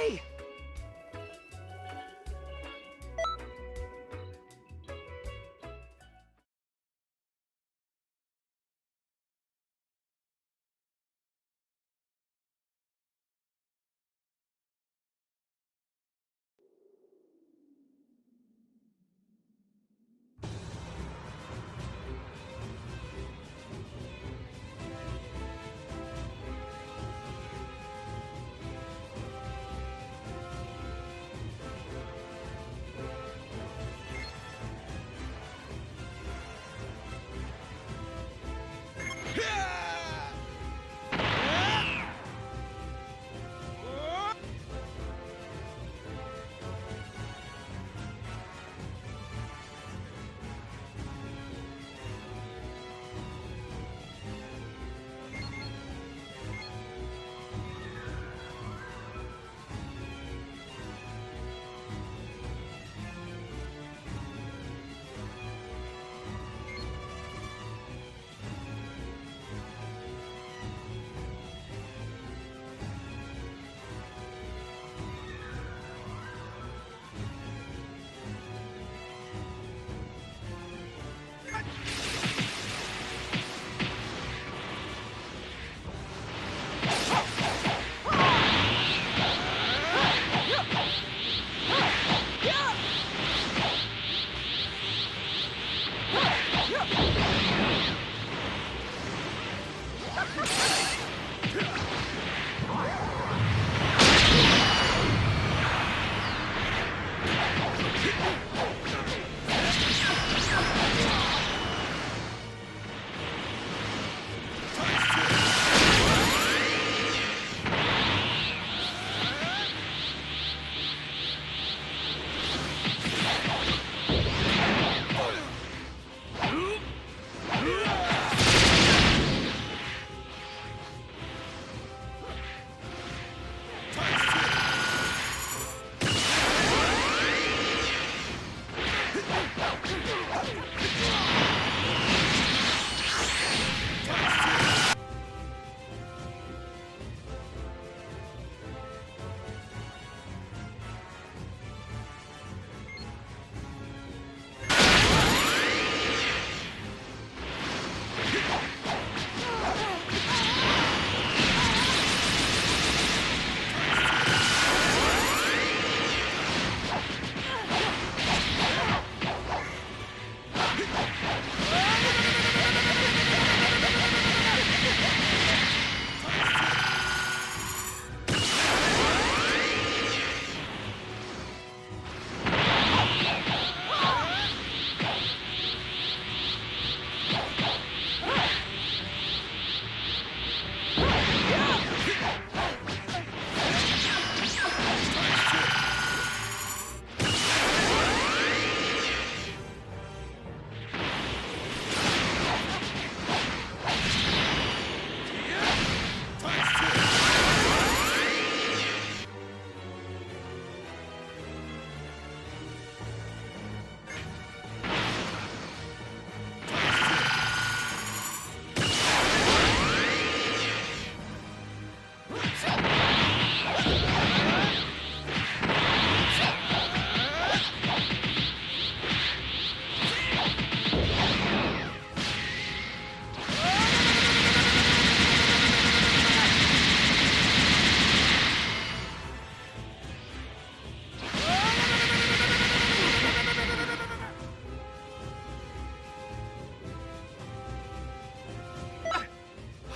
way!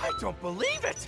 I don't believe it!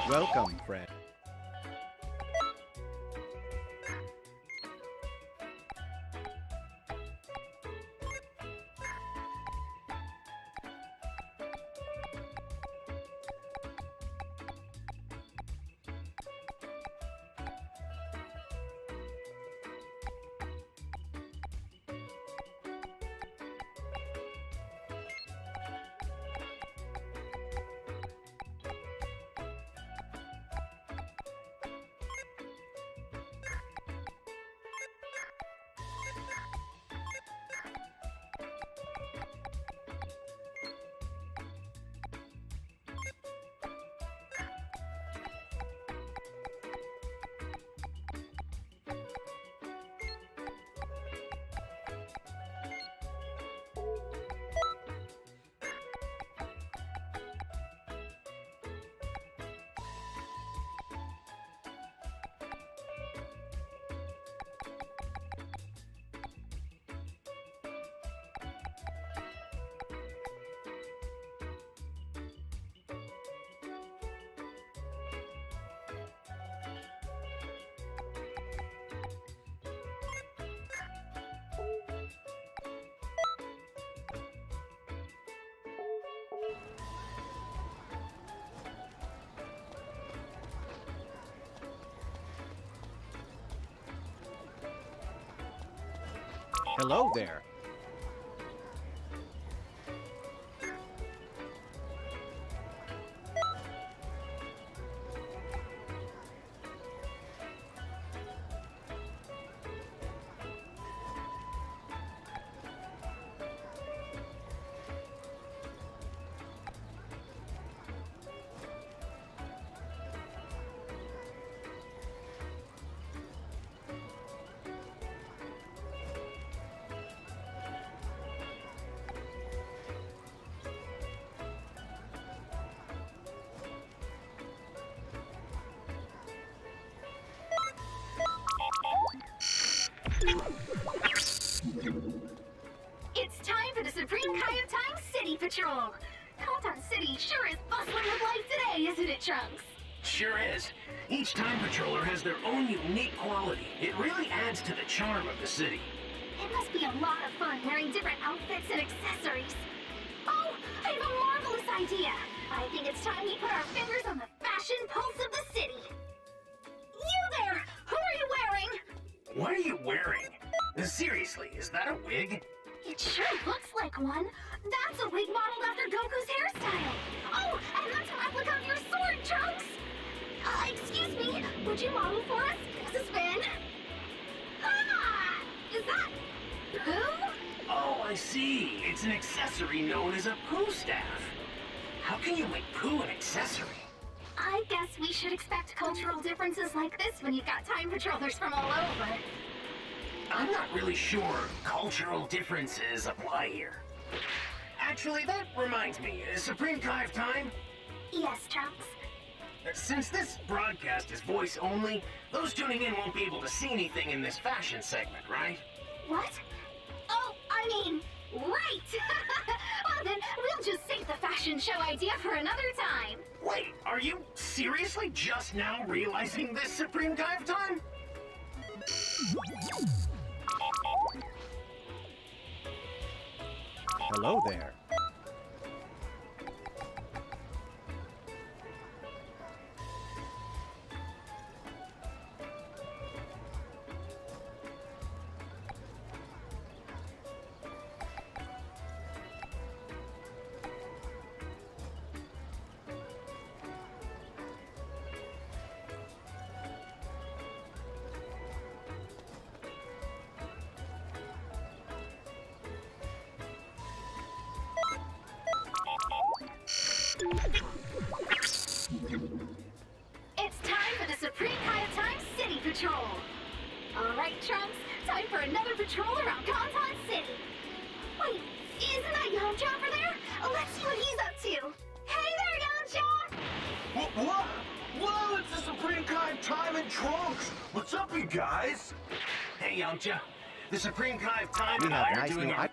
Welcome, friend. Hello there. It's time for the Supreme Kai of Time City Patrol! Kanton City sure is bustling with life today, isn't it, Trunks? Sure is. Each time patroller has their own unique quality. It really adds to the charm of the city. It must be a lot of fun wearing different outfits and accessories. Oh, I have a marvelous idea! I think it's time we put our fingers on the fashion pulse of the city. You there! Who are you wearing? What are you wearing? Seriously, is that a wig? It sure looks like one. That's a wig modeled after Goku's hairstyle. Oh, and that's a replica of your sword, Trunks. Excuse me, would you model for us? Give us a spin. Ah! Is that Pooh? Oh, I see. It's an accessory known as a Pooh staff. How can you make Pooh an accessory? I guess we should expect cultural differences like this when you've got time patrollers from all over. I'm not really sure cultural differences apply here. Actually, that reminds me, Supreme Kai of Time? Yes, Trunks. Since this broadcast is voice only, those tuning in won't be able to see anything in this fashion segment, right? What? Oh, I mean, right! Well then, we'll just save the fashion show idea for another time. Wait, are you seriously just now realizing this, Supreme Guy of Time? Hello there. It's time for the Supreme Kai of Time City Patrol! Alright, Trunks, time for another patrol around Conton City! Wait, isn't that Yamcha over there? Let's see what he's up to! Hey there, Yamcha! What? Whoa, it's the Supreme Kai of Time and Trunks! What's up, you guys? Hey, Yamcha. The Supreme Kai of Time We and have I are nice doing new our...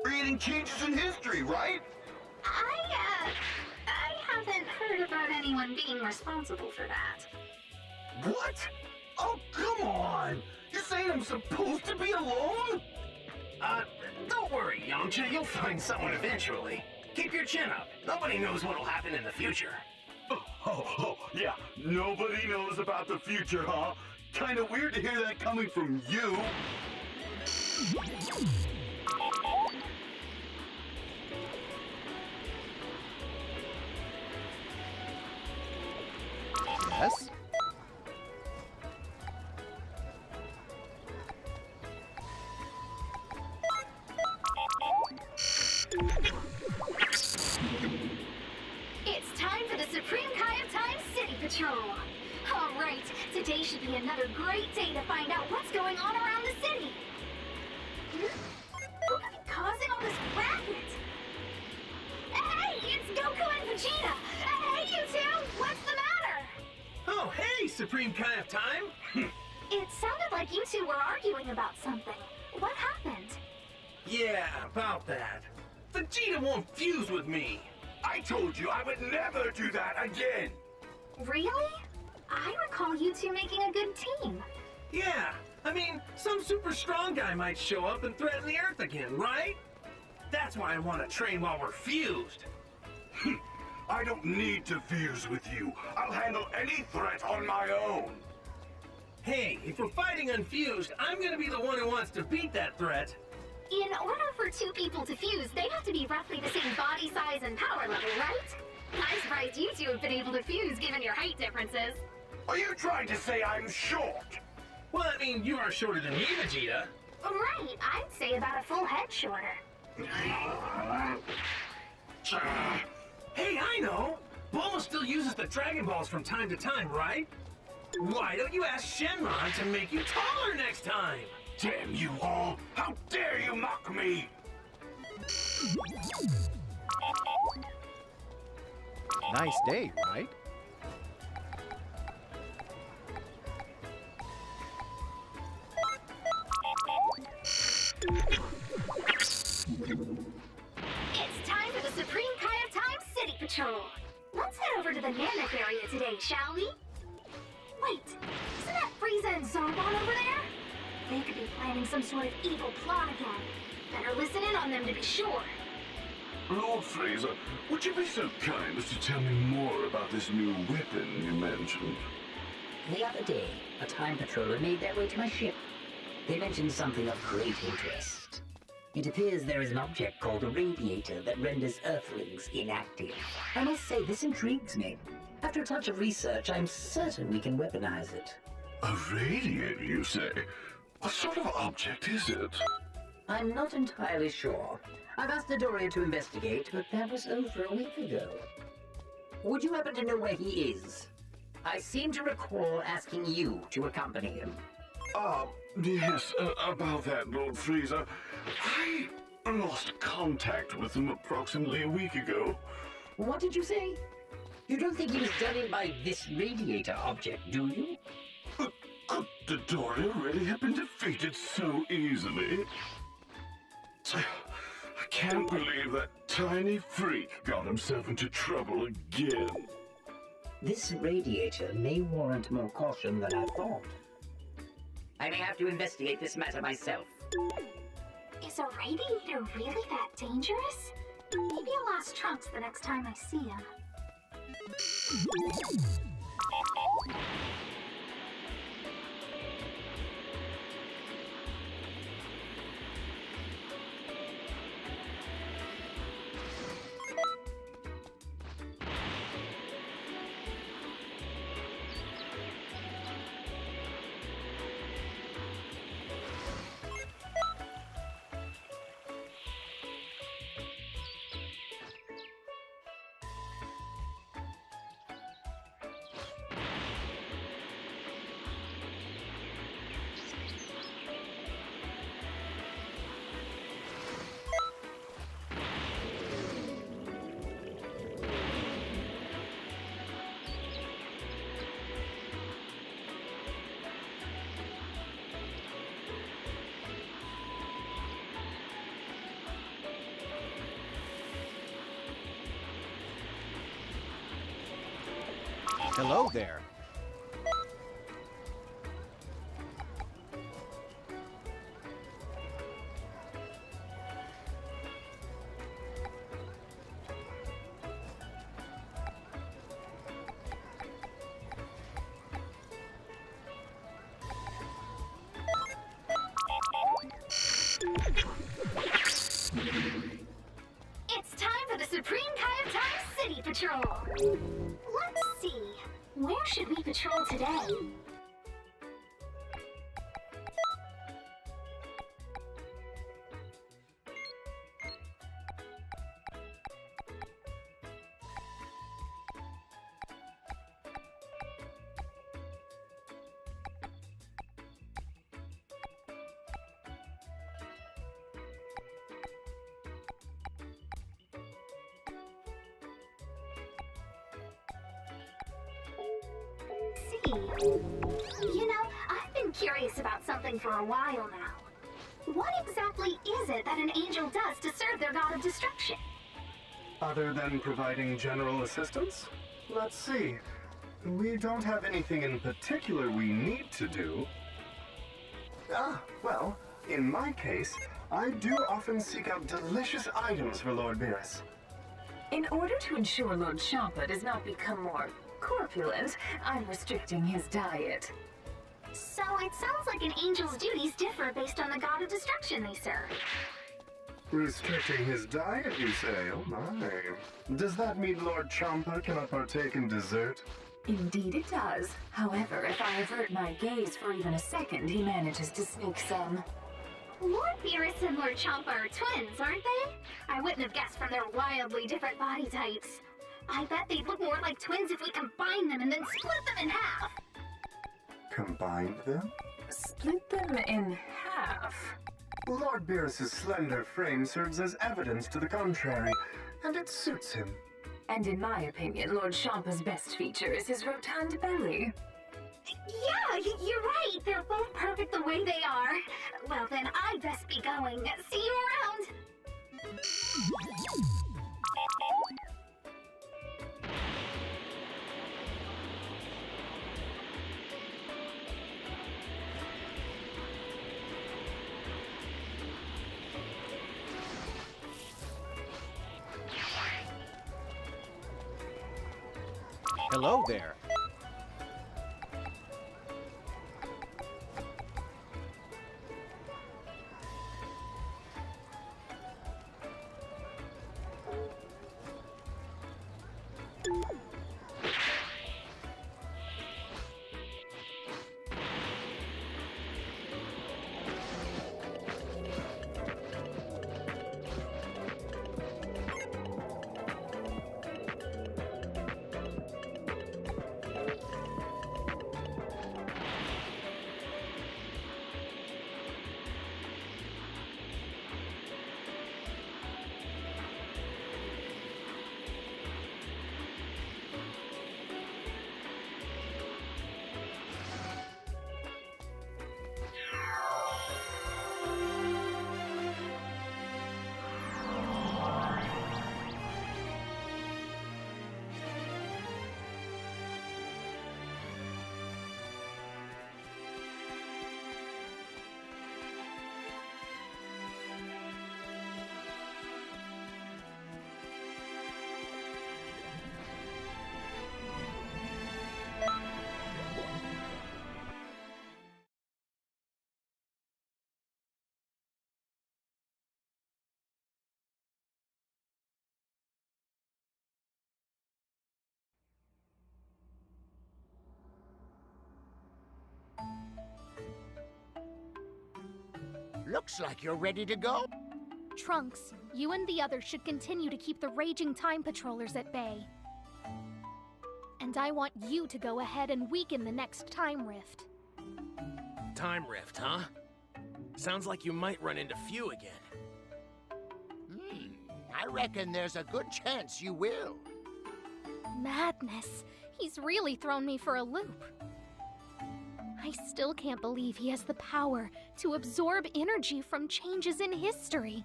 Creating changes in history, right? I haven't heard about anyone being responsible for that. What? Oh, come on! You're saying I'm supposed to be alone? Don't worry, Yamcha. You'll find someone eventually. Keep your chin up. Nobody knows what'll happen in the future. Yeah. Nobody knows about the future, huh? Kinda weird to hear that coming from you. Yes? It's time for the Supreme Kai of Time City Patrol! Alright, today should be another great day to find out what's going on around the city! Who could be causing all this racket? Hey, it's Goku and Vegeta! Hey, you two! What's the matter? Oh, hey, Supreme Kai of Time. It sounded like you two were arguing about something. What happened? Yeah, about that. Vegeta won't fuse with me. I told you I would never do that again. Really? I recall you two making a good team. Yeah, I mean, some super strong guy might show up and threaten the Earth again, right? That's why I want to train while we're fused. I don't need to fuse with you. I'll handle any threat on my own. Hey, if we're fighting unfused, I'm gonna be the one who wants to beat that threat. In order for two people to fuse, they have to be roughly the same body size and power level, right? I'm surprised you two have been able to fuse given your height differences. Are you trying to say I'm short? Well, I mean, you are shorter than me, Vegeta. Right, I'd say about a full head shorter. Hey, I know! Bulma still uses the Dragon Balls from time to time, right? Why don't you ask Shenron to make you taller next time? Damn you all! How dare you mock me! Nice day, right? It's time for the Supreme Kai of Time City Patrol. Let's head over to the Namek area today, shall we? Wait, isn't that Frieza and Zarbon over there? They could be planning some sort of evil plot again. Better listen in on them to be sure. Lord Frieza, would you be so kind as to tell me more about this new weapon you mentioned? The other day, a time patroller made their way to my ship. They mentioned something of great interest. It appears there is an object called a radiator that renders Earthlings inactive. I must say, this intrigues me. After a touch of research, I'm certain we can weaponize it. A radiator, you say? What sort of object is it? I'm not entirely sure. I've asked Doria to investigate, but that was over a week ago. Would you happen to know where he is? I seem to recall asking you to accompany him. Yes, about that, Lord Freezer. I lost contact with him approximately a week ago. What did you say? You don't think he was done in by this radiator object, do you? Could the Doria really have been defeated so easily? I can't believe that tiny freak got himself into trouble again. This radiator may warrant more caution than I thought. I may have to investigate this matter myself. Is a radiator really that dangerous? Maybe I'll ask Trunks the next time I see him. Hello there. It's time for the Supreme Kai of Time City Patrol! Let's see, where should we patrol today? You know, I've been curious about something for a while now. What exactly is it that an angel does to serve their god of destruction? Other than providing general assistance? Let's see. We don't have anything in particular we need to do. Well, in my case, I do often seek out delicious items for Lord Beerus. In order to ensure Lord Champa does not become more corpulent, I'm restricting his diet. So it sounds like an angel's duties differ based on the god of destruction they serve. Restricting his diet, you say? Oh my. Does that mean Lord Champa cannot partake in dessert? Indeed it does. However, if I avert my gaze for even a second, he manages to sneak some. Lord Beerus and Lord Champa are twins, aren't they? I wouldn't have guessed from their wildly different body types. I bet they'd look more like twins if we combined them and then split them in half. Combined them? Split them in half? Lord Beerus's slender frame serves as evidence to the contrary, and it suits him. And in my opinion, Lord Champa's best feature is his rotund belly. Yeah, you're right. They're both perfect the way they are. Well, then I'd best be going. See you around. Hello there. Looks like you're ready to go. Trunks, you and the others should continue to keep the raging time patrollers at bay. And I want you to go ahead and weaken the next time rift. Time rift, huh? Sounds like you might run into Few again. I reckon there's a good chance you will. Madness. He's really thrown me for a loop. I still can't believe he has the power to absorb energy from changes in history.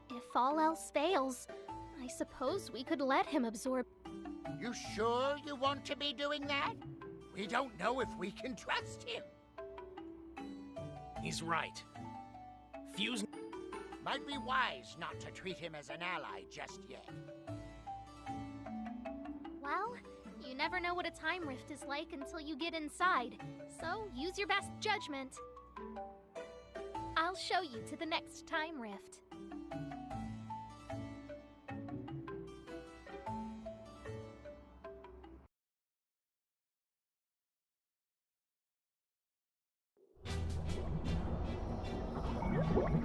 If all else fails, I suppose we could let him absorb. You sure you want to be doing that? We don't know if we can trust him. He's right. Few's... Might be wise not to treat him as an ally just yet. Well, you never know what a time rift is like until you get inside, so use your best judgment. I'll show you to the next time rift.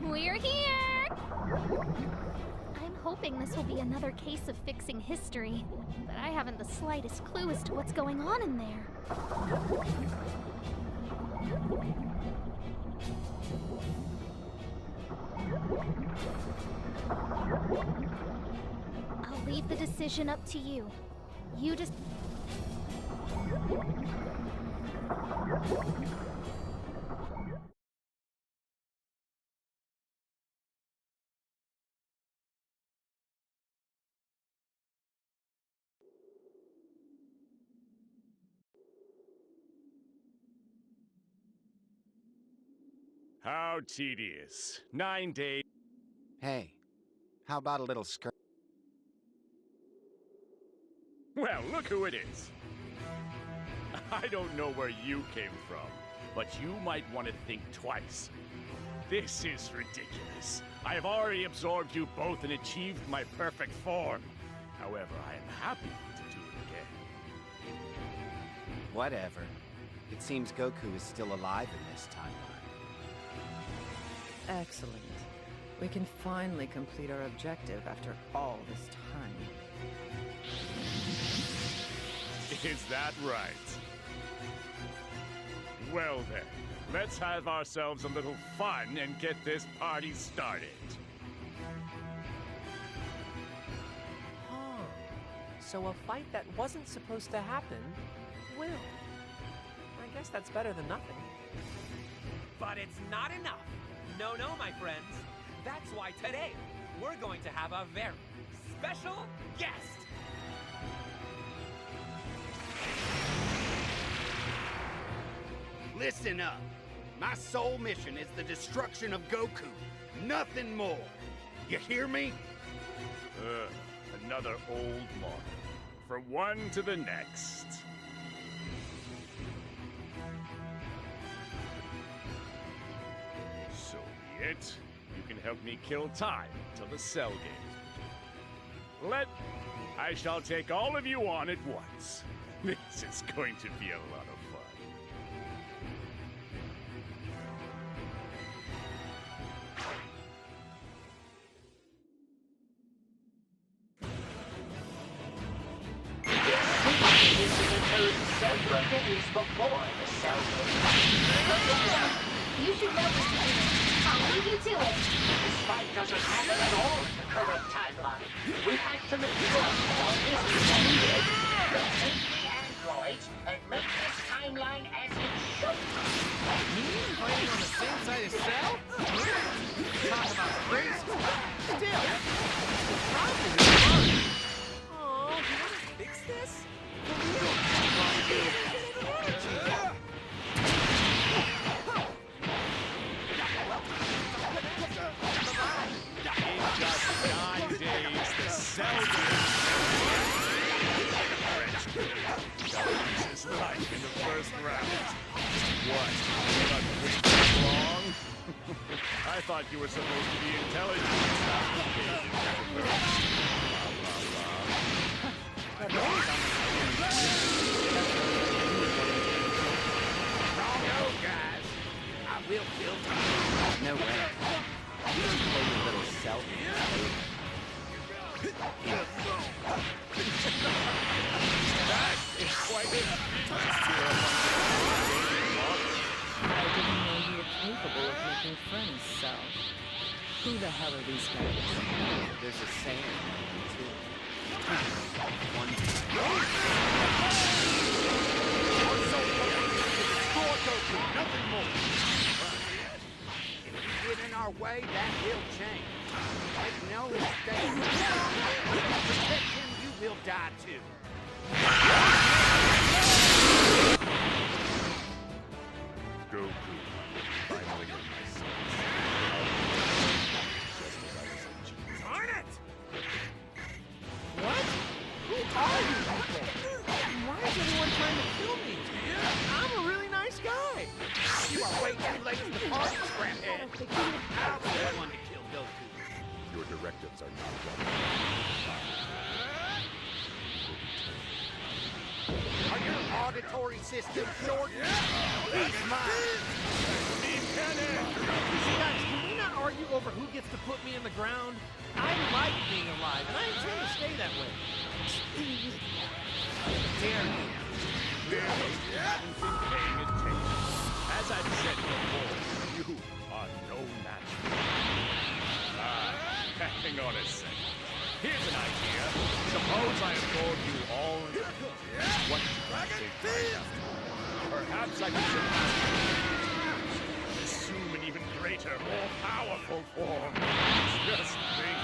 We're here! I'm hoping this will be another case of fixing history, but I haven't the slightest clue as to what's going on in there. I'll leave the decision up to you. You just... How tedious. 9 days. Hey, how about a little skirt? Well, look who it is. I don't know where you came from, but you might want to think twice. This is ridiculous. I have already absorbed you both and achieved my perfect form. However, I am happy to do it again. Whatever. It seems Goku is still alive in this timeline. Excellent. We can finally complete our objective after all this time. Is that right? Well then, let's have ourselves a little fun and get this party started. Huh. So a fight that wasn't supposed to happen will. I guess that's better than nothing. But it's not enough. No, no, my friends. That's why today we're going to have a very special guest. Listen up. My sole mission is the destruction of Goku. Nothing more. You hear me? Another old model. From one to the next. So be it. You can help me kill time till the cell games begin. I shall take all of you on at once. This is going to be a lot of fun. Several days before the cell You should know this later. I'll leave you to it. This fight doesn't happen at all in the current timeline. We have to make sure all this is needed. Take the androids and make this timeline as it should be. Me fighting on the same side as Cell? Talk about crazy. Still, probably fun. Oh, you want to fix this? For real? In just 9 days, the cell his life in the first round. What? Not quick wrong? I thought you were supposed to be intelligent. Wrong, guys. I We'll kill you. No way. You can play your little self later. That is quite a feat. I didn't know you were capable of making friends, Sal. Who the hell are these guys? There's a saying, too. One Nothing more. If you get in our way, that will change. Make no mistake. Protect him, you will die too. Goku, finally in my sights. Just as I was a genius. Darn it! What? Who are you people? Why is everyone trying to kill me? I'm a really nice guy. You are way too late to the party, scraphead. I'll be the one to kill Goku. Your directives are not welcome. Are your auditory systems short? He's mine. Guys, can we not argue over who gets to put me in the ground? I like being alive, and I intend to stay that way. Dare you? Clearly, you haven't been paying attention. As I've said before, you are no match for me. Hang on a second. Here's an idea. Suppose I have told you all what you think right now. Perhaps I could surpass you. Assume an even greater, more powerful form. Just think,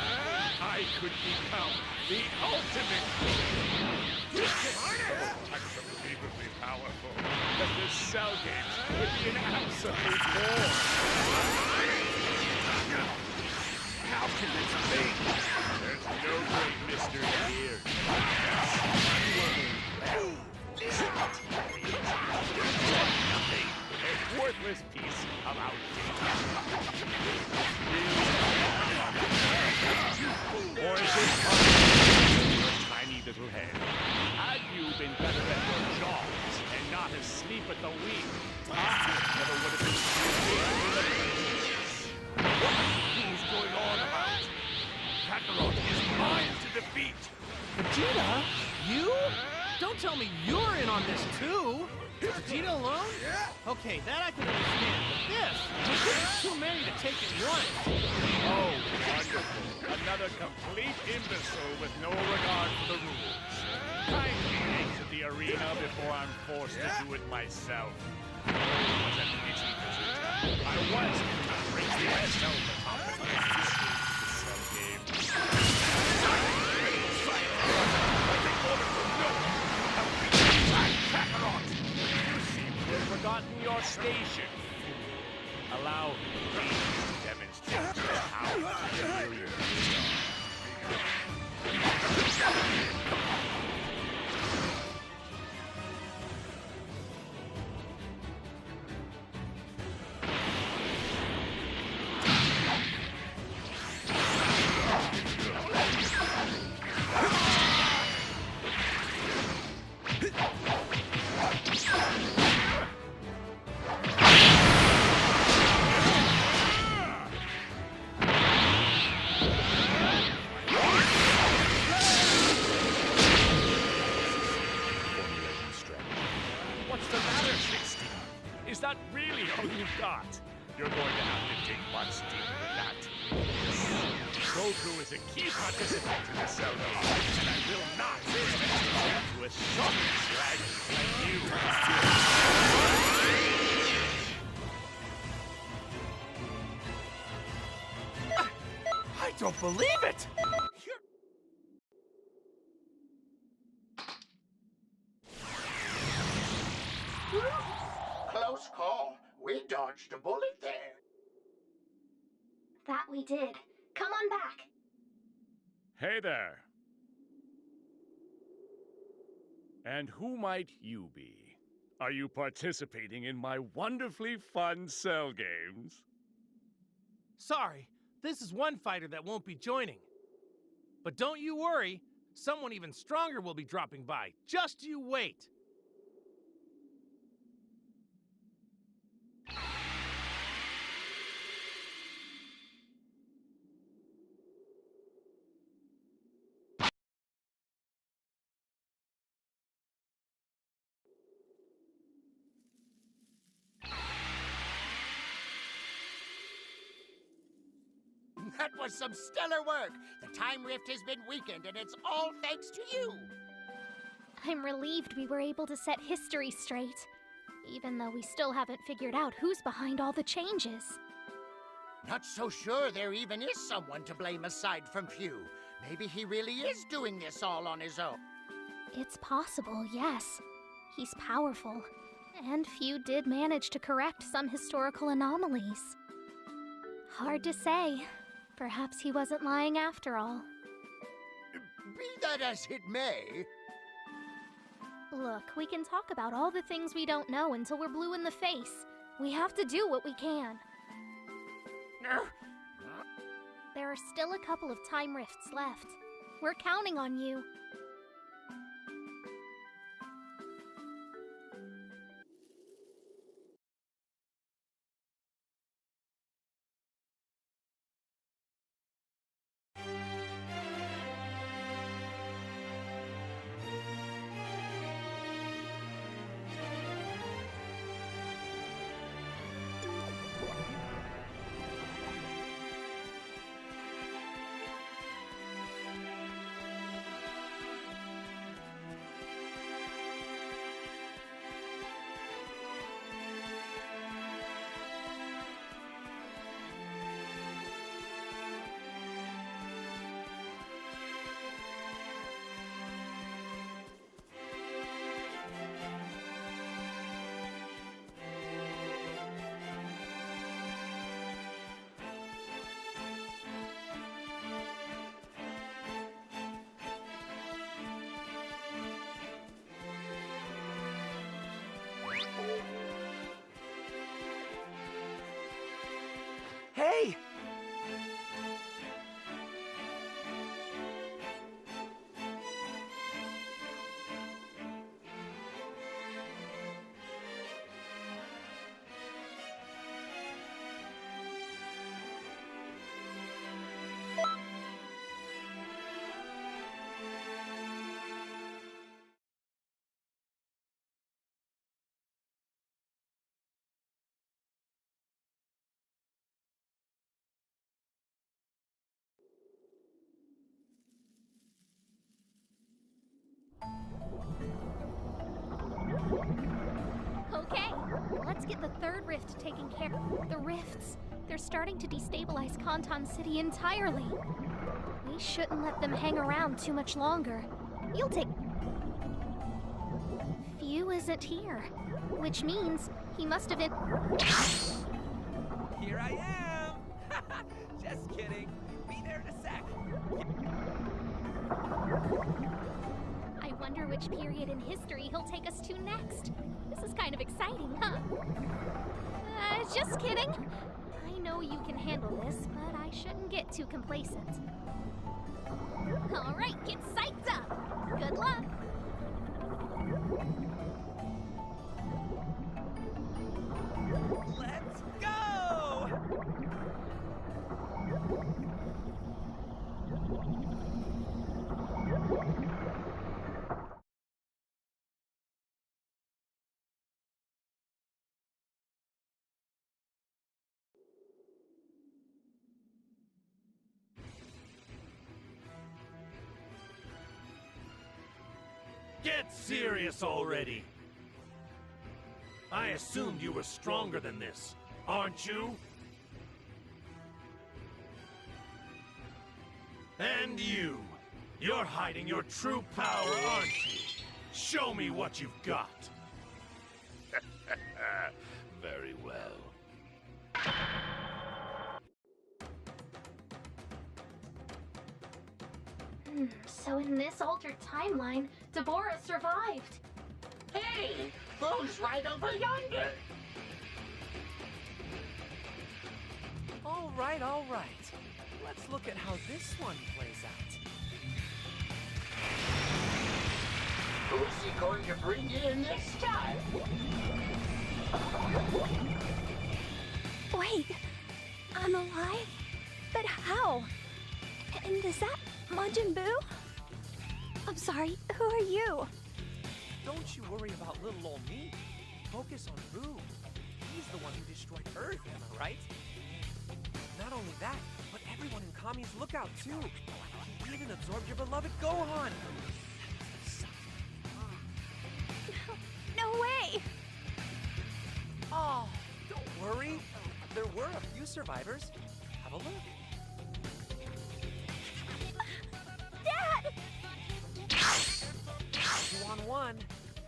I could become the ultimate. So unbelievably powerful that the Cell Games would be an absolute bore. How can this be? There's no great mystery here. A worthless piece of outfit. Or is it your tiny little head? Had you been better at your jobs and not asleep at the wheel, never would have been too big for the princess. What is going on about? Kakarot is mine to defeat. Vegeta? You? Don't tell me you're in on this too! Vegeta alone? Okay, that I can understand, but this is too many to take at once. Oh, wonderful. Another complete imbecile with no regard for the rules. Kindly exit the arena before I'm forced to do it myself. Oh, what a pity, Vegeta. I was going to bring myself atop the Cell Games. You seem to have forgotten your station. Allow me, please, to demonstrate just how superior you What's the matter, 60? Is that really all you've got? You're going to have to dig much deeper than that. Goku is a key participant in the Cell Games, and I will not submit to a short slag like you. I don't believe it! Close call. We dodged a bullet there. That we did. Come on back. Hey there. And who might you be? Are you participating in my wonderfully fun Cell Games? Sorry, this is one fighter that won't be joining. But don't you worry, someone even stronger will be dropping by. Just you wait. That was some stellar work. The time rift has been weakened, and it's all thanks to you. I'm relieved we were able to set history straight, even though we still haven't figured out who's behind all the changes. Not so sure there even is someone to blame aside from Few. Maybe he really is doing this all on his own. It's possible, yes. He's powerful, and Few did manage to correct some historical anomalies. Hard to say. Perhaps he wasn't lying after all. Be that as it may... Look, we can talk about all the things we don't know until we're blue in the face. We have to do what we can. There are still a couple of time rifts left. We're counting on you. Hey! Okay, let's get the third rift taken care of. The rifts, they're starting to destabilize Kanton City entirely. We shouldn't let them hang around too much longer. You'll take... Few isn't here, which means he must have been... Here I am! Just kidding. Be there in a sec. I wonder which period in history he'll take us to next. This is kind of exciting, huh? Just kidding. I know you can handle this, but I shouldn't get too complacent. All right, get psyched up. Good luck. Let's go! Get serious already! I assumed you were stronger than this, aren't you? And you're hiding your true power, aren't you? Show me what you've got! Very well. So in this altered timeline, Deborah survived. Hey! Who's right over yonder? All right, all right. Let's look at how this one plays out. Who's he going to bring in this time? Wait, I'm alive? But how? And is that Majin Buu? I'm sorry, who are you? Don't you worry about little old me. Focus on Boo. He's the one who destroyed Earth, am I right? Not only that, but everyone in Kami's lookout, too. He even absorbed your beloved Gohan. No way! Oh, don't worry. There were a few survivors. Have a look. Dad! 2-on-1.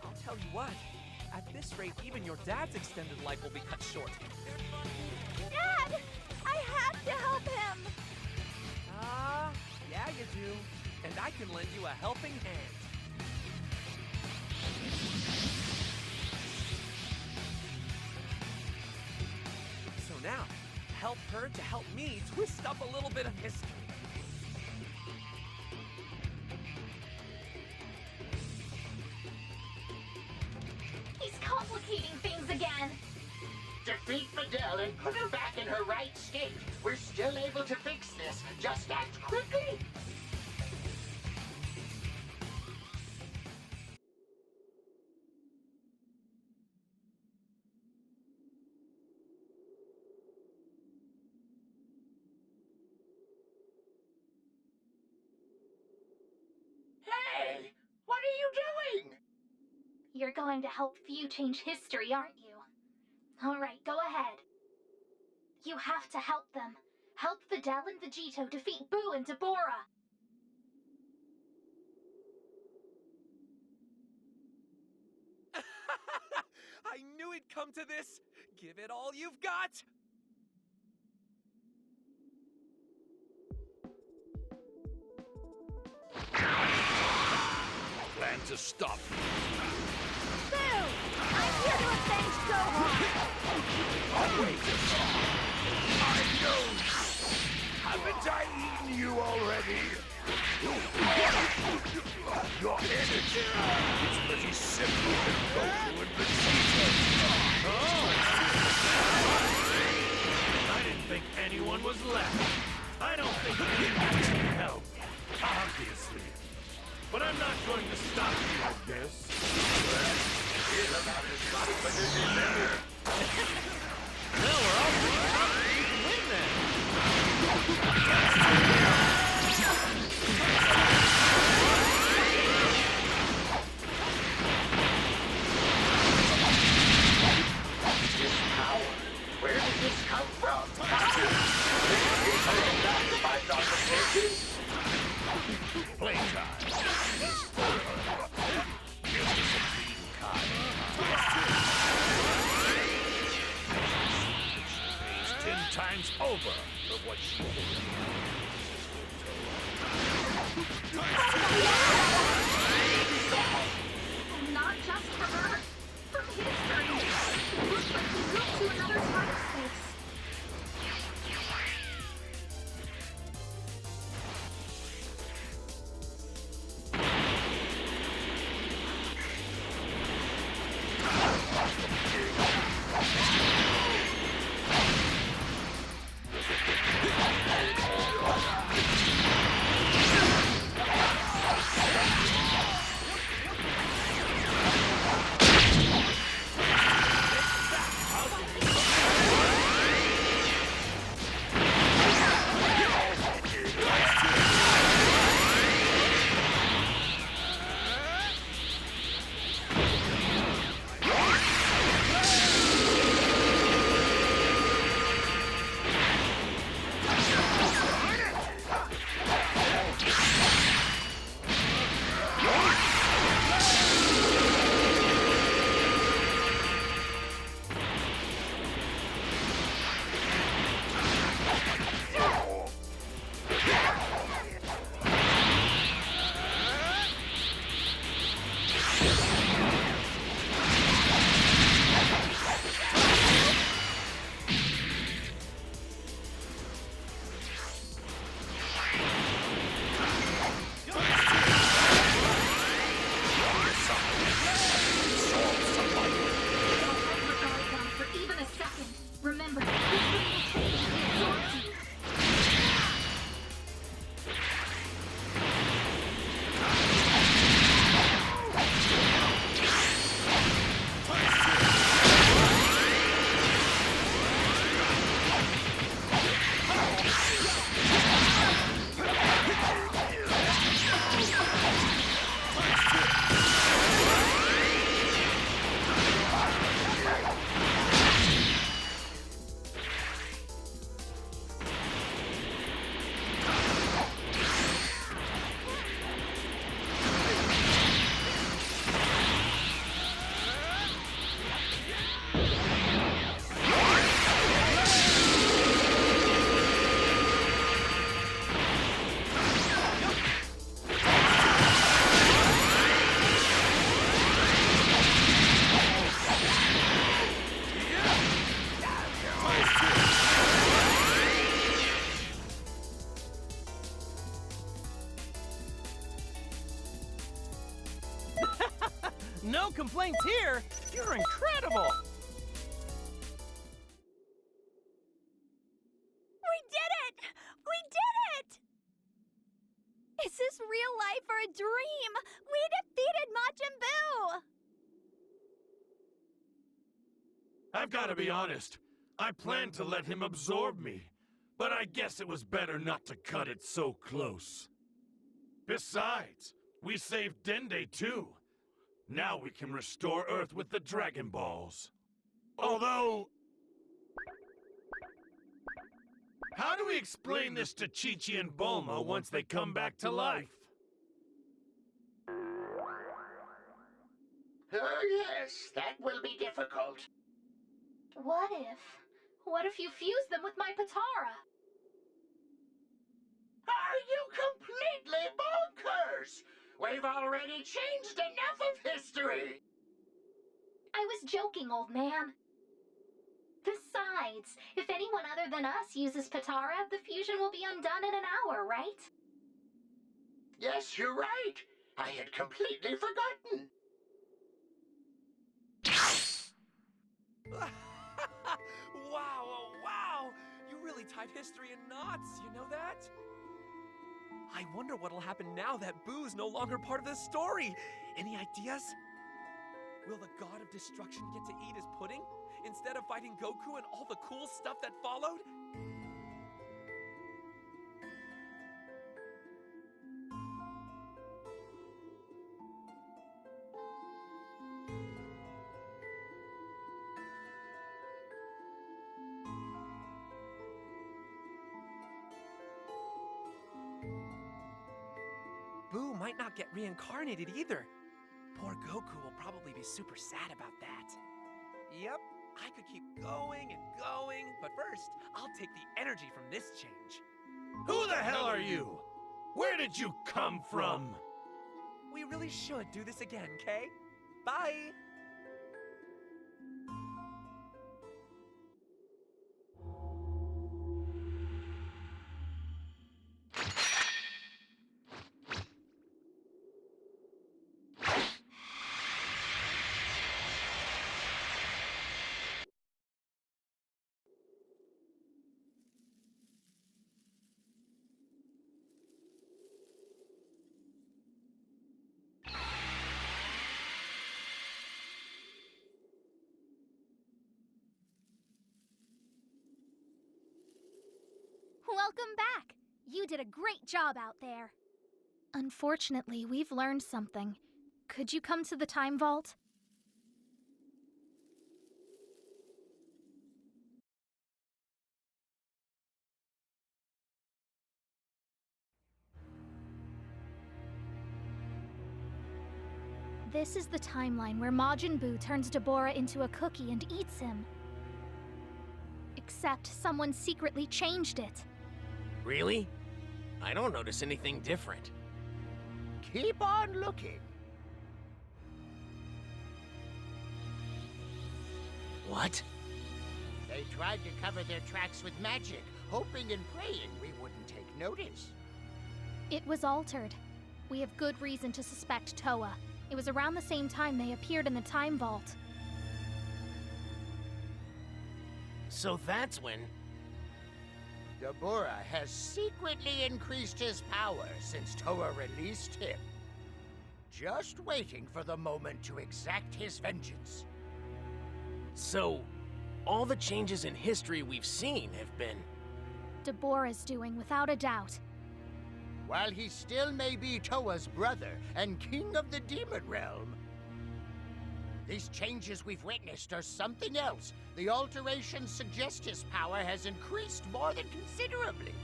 I'll tell you what. At this rate, even your dad's extended life will be cut short. Dad! I have to help him! Yeah, you do. And I can lend you a helping hand. So now, help her to help me twist up a little bit of history. He's complicating things again. Defeat Fidel and put her back in her right state. We're still able to fix this. Just act quickly. Hey, what are you doing? You're going to help Few change history, aren't you? Alright, go ahead. You have to help them. Help Videl and Vegito defeat Boo and Deborah. I knew it'd come to this. Give it all you've got. Plan to stop me. Boo! I'm here to avenge Gohan! I'll wait a second. I know you. Haven't I eaten you already? Your energy is pretty simple with Goku and Vegeta. Oh! I didn't think anyone was left. I don't think anyone can help, obviously. But I'm not going to stop you, I guess. Well, about as confident as ever. Well, we're all pretty confident you can win then. This power, where did this come from? No complaints here! You're incredible! We did it! We did it! Is this real life or a dream? We defeated Majin Buu! I've got to be honest. I planned to let him absorb me, but I guess it was better not to cut it so close. Besides, we saved Dende too. Now we can restore Earth with the Dragon Balls. Although... how do we explain this to Chi-Chi and Bulma once they come back to life? Oh yes, that will be difficult. What if you fuse them with my Patara? Are you completely bonkers? We've already changed enough of history! I was joking, old man. Besides, if anyone other than us uses Patara, the fusion will be undone in an hour, right? Yes, you're right. I had completely forgotten. Wow, oh, wow! You really tied history in knots, you know that? I wonder what'll happen now that Boo's no longer part of this story. Any ideas? Will the god of destruction get to eat his pudding instead of fighting Goku and all the cool stuff that followed? Boo might not get reincarnated either. Poor Goku will probably be super sad about that. Yep, I could keep going and going, but first, I'll take the energy from this change. Who the hell are you? Where did you come from? We really should do this again, Kay? Bye! Welcome back! You did a great job out there. Unfortunately, we've learned something. Could you come to the time vault? This is the timeline where Majin Buu turns Deborah into a cookie and eats him. Except someone secretly changed it. Really? I don't notice anything different. Keep on looking. What? They tried to cover their tracks with magic, hoping and praying we wouldn't take notice. It was altered. We have good reason to suspect Toa. It was around the same time they appeared in the time vault. So that's when... Deborah has secretly increased his power since Toa released him. Just waiting for the moment to exact his vengeance. So, all the changes in history we've seen have been... Deborah's doing, without a doubt. While he still may be Toa's brother and king of the demon realm, these changes we've witnessed are something else. The alterations suggest his power has increased more than considerably.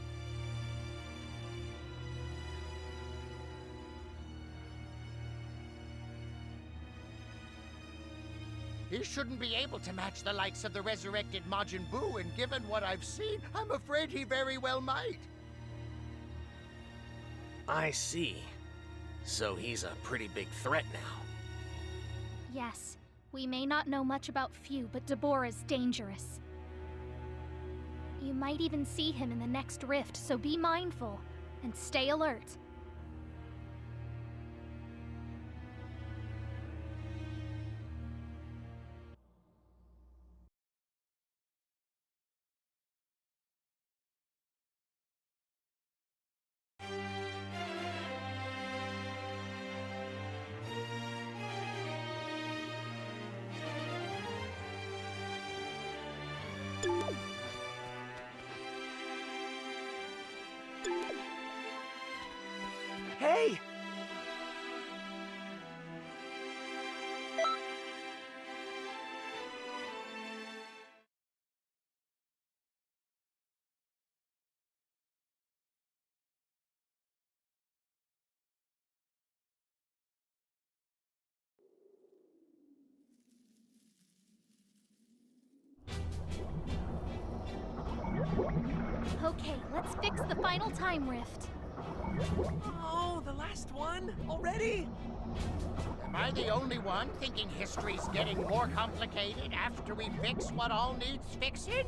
He shouldn't be able to match the likes of the resurrected Majin Buu, and given what I've seen, I'm afraid he very well might. I see. So he's a pretty big threat now. Yes, we may not know much about Fu, but Deborah's dangerous. You might even see him in the next rift, so be mindful and stay alert. Hey! Okay, let's fix the final time rift. Oh, the last one? Already? Am I the only one thinking history's getting more complicated after we fix what all needs fixing?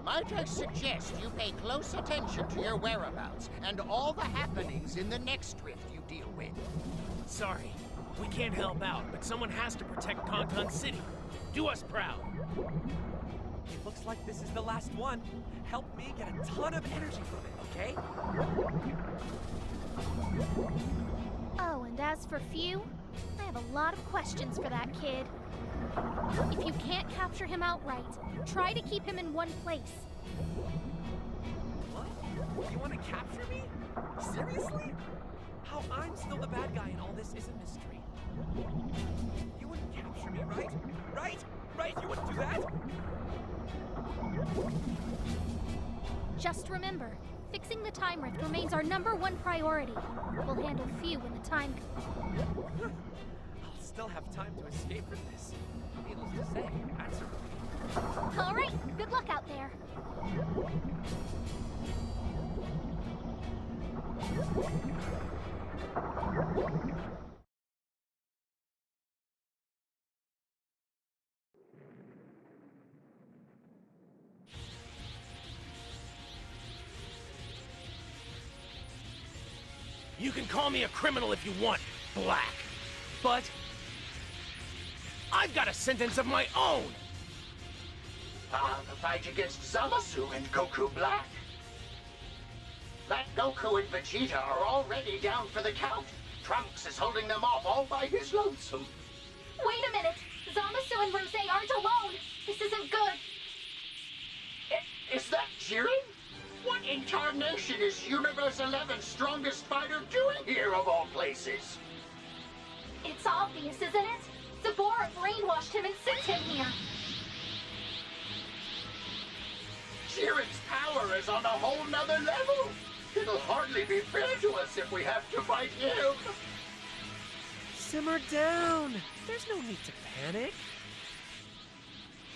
Might I suggest you pay close attention to your whereabouts and all the happenings in the next rift you deal with? Sorry, we can't help out, but someone has to protect Conton City. Do us proud. It looks like this is the last one. Help me get a ton of energy from it, okay? Oh, and as for Few, I have a lot of questions for that kid. If you can't capture him outright, try to keep him in one place. What? You want to capture me? Seriously? How I'm still the bad guy in all this is a mystery. You wouldn't capture me, right? Right? Right? You wouldn't do that? Just remember, fixing the time rift remains our #1 priority. We'll handle Few when the time comes. I'll still have time to escape from this. Needless to say, that's a relief. All right, good luck out there. You can call me a criminal if you want, Black. But I've got a sentence of my own. The fight against Zamasu and Goku Black. That Goku and Vegeta are already down for the count. Trunks is holding them off all by his lonesome. Wait a minute! Zamasu and Rose aren't alone! This isn't good! Is that Jiren? What in tarnation is Universe 11's strongest fighter doing here of all places? It's obvious, isn't it? Deborah brainwashed him and sent him here! Jiren's power is on a whole nother level! It'll hardly be fair to us if we have to fight him! Simmer down! There's no need to panic.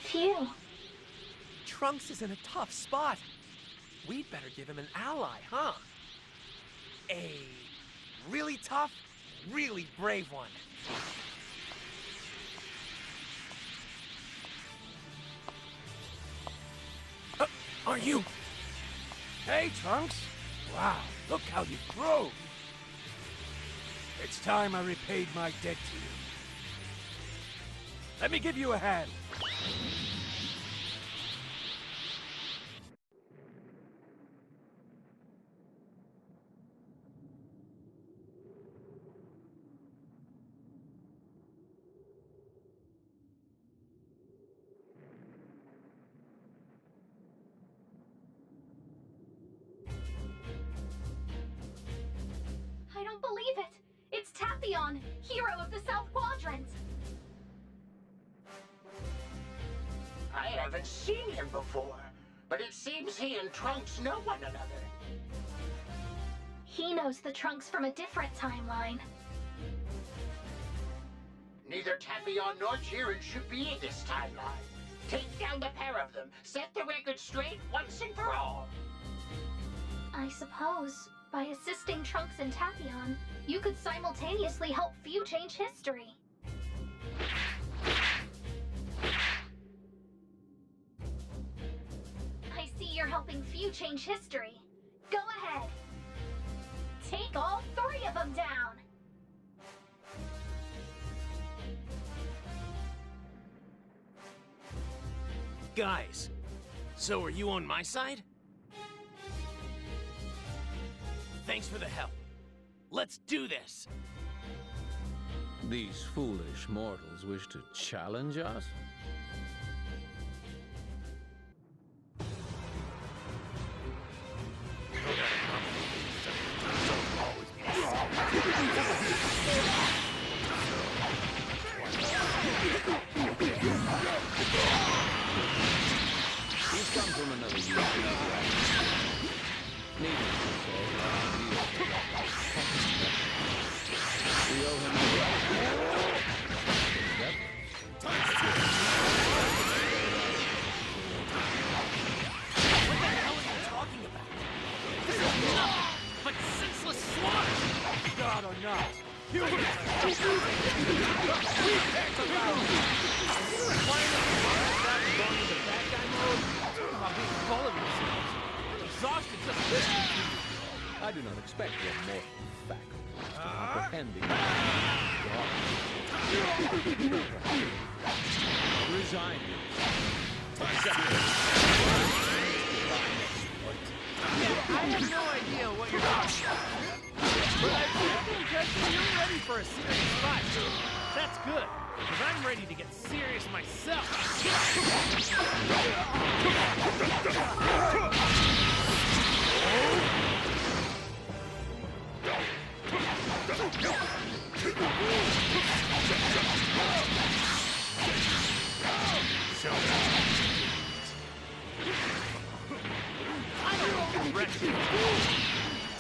Phew. Trunks is in a tough spot. We'd better give him an ally, huh? A really tough, really brave one. Are you? Hey, Trunks. Wow, look how you've grown. It's time I repaid my debt to you. Let me give you a hand. I don't believe it! It's Tapion, hero of the South Quadrant! I haven't seen him before, but it seems he and Trunks know one another. He knows the Trunks from a different timeline. Neither Tapion nor Jiren should be in this timeline. Take down the pair of them, set the record straight once and for all. I suppose, by assisting Trunks and Tapion, you could simultaneously help Few change history. I see you're helping Few change history. Go ahead. Take all 3 of them down. Guys, so are you on my side? Thanks for the help. Let's do this! These foolish mortals wish to challenge us? He's come from another universe, right? Needless to say, we owe him a What the hell are you talking about? This is nothing but senseless slaughter! God or not, humans! Exhausted just listening to you. I do not expect your mortal faculties to comprehend the Resign yourself. Accept it. Yeah, I have no idea what you're talking about. But I get the impression you're ready for a serious fight. That's good, because I'm ready to get serious myself. I'm wretched.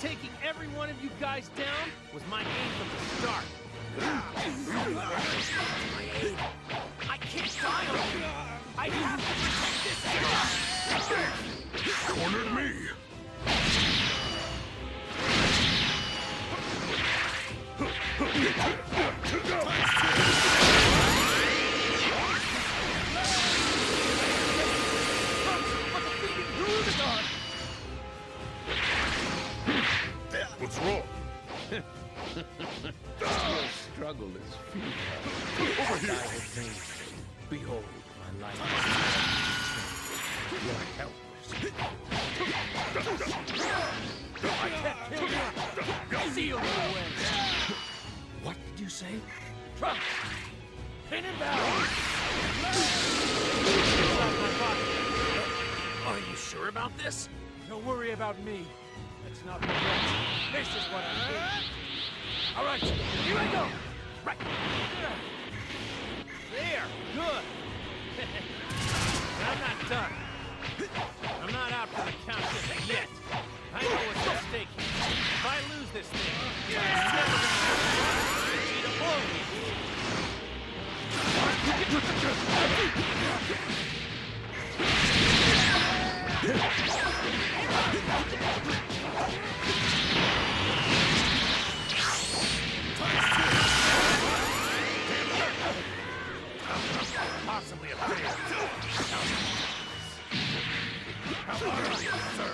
Taking every one of you guys down was my aim from the start. I can't die on you! I have to protect this area! Cornered me! What's wrong? Your struggle is futile. Over here! I will think, behold, my life is you are helpless. I can't kill you! Seal your way! What did you say? Trunks! Pin him down! Inside my body! Are you sure about this? Don't worry about me. Let's not forget. This is what I do. All right, here I go. Right. There. Good. But I'm not done. I'm not out for the count just yet. I know what's at stake here. If I lose this thing, it's never Possibly a fair. How are you, sir?